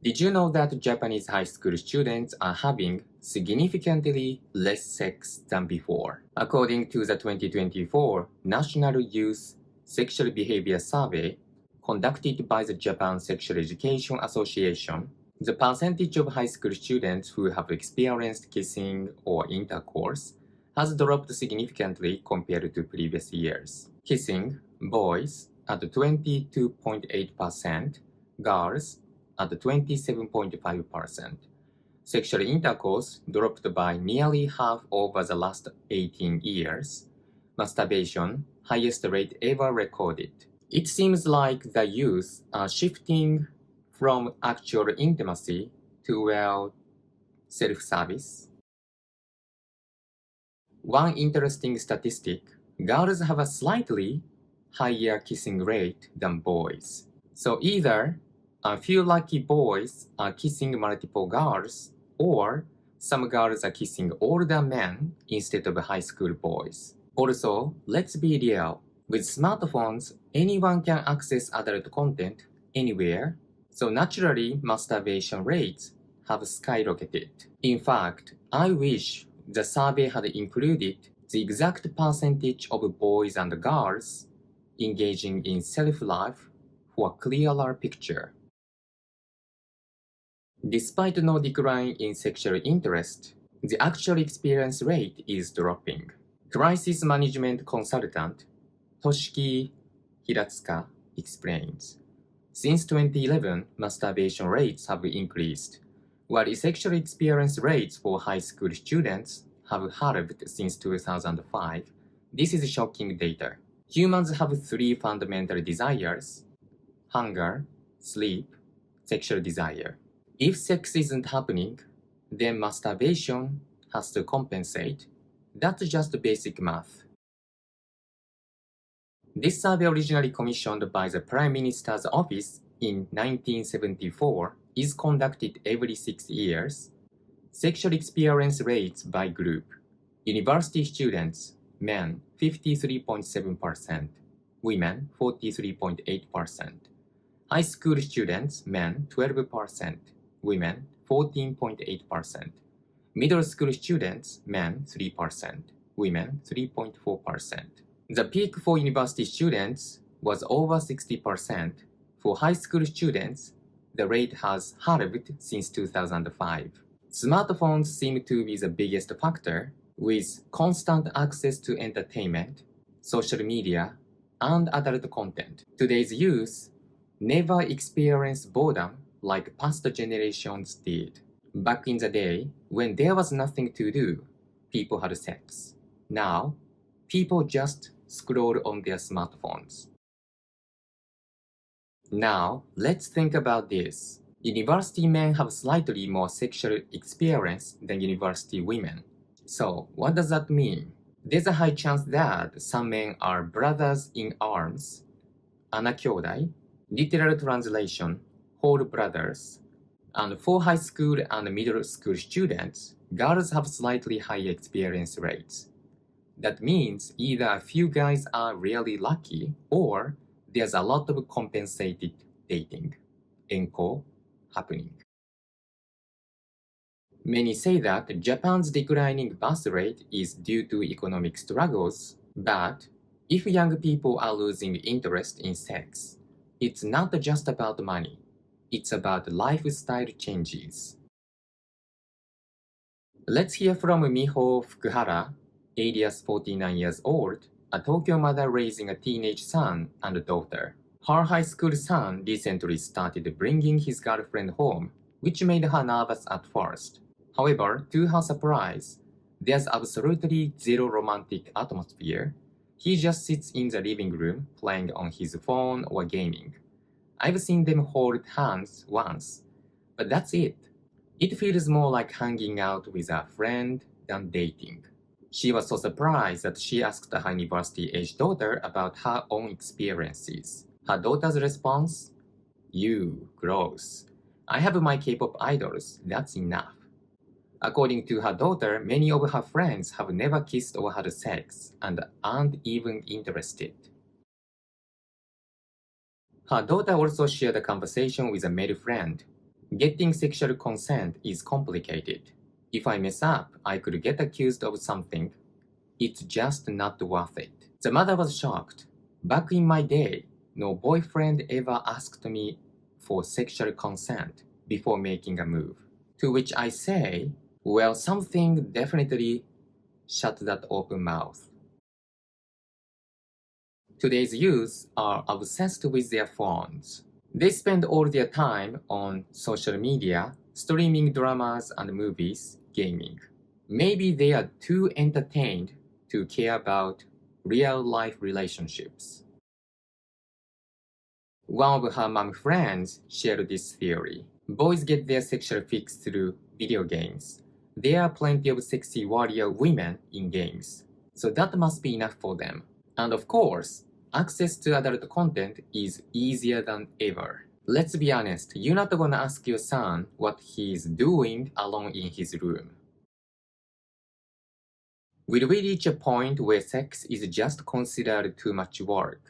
Did you know that Japanese high school students are having significantly less sex than before? According to the 2024 National Youth Sexual Behavior Survey conducted by the Japan Sexual Education Association, the percentage of high school students who have experienced kissing or intercourse has dropped significantly compared to previous years. Kissing, boys at 22.8%, girls at 27.5%. Sexual intercourse dropped by nearly half over the last 18 years. Masturbation, highest rate ever recorded. It seems like the youth are shifting from actual intimacy to, well, self-service. One interesting statistic, girls have a slightly higher kissing rate than boys. So either a few lucky boys are kissing multiple girls, or some girls are kissing older men instead of high school boys. Also, let's be real. With smartphones, anyone can access adult content anywhere, so naturally masturbation rates have skyrocketed. In fact, I wish the survey had included the exact percentage of boys and girls engaging in self-love for a clearer picture. Despite no decline in sexual interest, the actual experience rate is dropping. Crisis management consultant Toshiki Hiratsuka explains. Since 2011, masturbation rates have increased, while sexual experience rates for high school students have halved since 2005. This is shocking data. Humans have three fundamental desires: hunger, sleep, sexual desire. If sex isn't happening, then masturbation has to compensate. That's just basic math. This survey, originally commissioned by the Prime Minister's office in 1974, is conducted every 6 years. Sexual experience rates by group. University students, men 53.7%, women 43.8%. High school students, men 12%, women 14.8%. Middle school students, men 3%, women 3.4%. The peak for university students was over 60%. For high school students, the rate has halved since 2005. Smartphones seem to be the biggest factor, with constant access to entertainment, social media, and adult content. Today's youth never experienced boredom like past generations did. Back in the day, when there was nothing to do, people had sex. Now, people just scroll on their smartphones. Now, let's think about this. University men have slightly more sexual experience than university women. So, what does that mean? There's a high chance that some men are brothers in arms, 穴兄弟, literal translation, whole brothers. And for high school and middle school students, girls have slightly higher experience rates. That means either a few guys are really lucky, or there's a lot of compensated dating, 縁故, happening. Many say that Japan's declining birth rate is due to economic struggles, but if young people are losing interest in sex, it's not just about money. It's about lifestyle changes. Let's hear from Miho Fukuhara, alias 49 years old, a Tokyo mother raising a teenage son and daughter. Her high school son recently started bringing his girlfriend home, which made her nervous at first. However, to her surprise, there's absolutely zero romantic atmosphere. He just sits in the living room playing on his phone or gaming. I've seen them hold hands once, but that's it. It feels more like hanging out with a friend than dating. She was so surprised that she asked her university-age daughter about her own experiences. Her daughter's response? You, gross. I have my K-pop idols, that's enough. According to her daughter, many of her friends have never kissed or had sex and aren't even interested. Her daughter also shared a conversation with a male friend. Getting sexual consent is complicated. If I mess up, I could get accused of something. It's just not worth it. The mother was shocked. Back in my day, no boyfriend ever asked me for sexual consent before making a move. To which I say, well, something definitely shut that open mouth. Today's youth are obsessed with their phones. They spend all their time on social media, streaming dramas and movies, gaming. Maybe they are too entertained to care about real-life relationships. One of her mom friends shared this theory. Boys get their sexual fix through video games. There are plenty of sexy warrior women in games, so that must be enough for them. And of course, access to adult content is easier than ever. Let's be honest, you're not gonna ask your son what he's doing alone in his room. Will we reach a point where sex is just considered too much work?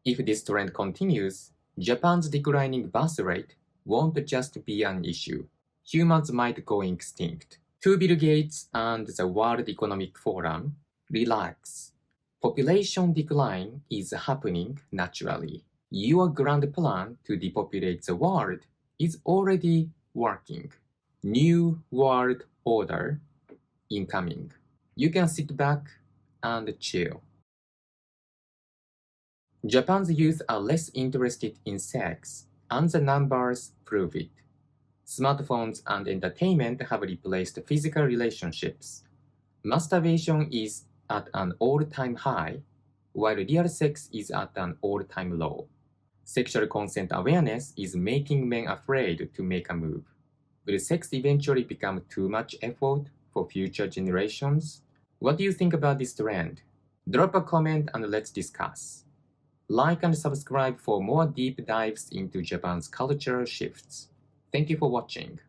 If this trend continues, Japan's declining birth rate won't just be an issue. Humans might go extinct. To Bill Gates and the World Economic Forum, relax. Population decline is happening naturally. Your grand plan to depopulate the world is already working. New World Order incoming. You can sit back and chill. Japan's youth are less interested in sex, and the numbers prove it. Smartphones and entertainment have replaced physical relationships. Masturbation is at an all-time high, while real sex is at an all-time low. Sexual consent awareness is making men afraid to make a move. Will sex eventually become too much effort for future generations? What do you think about this trend? Drop a comment and let's discuss. Like and subscribe for more deep dives into Japan's cultural shifts. Thank you for watching.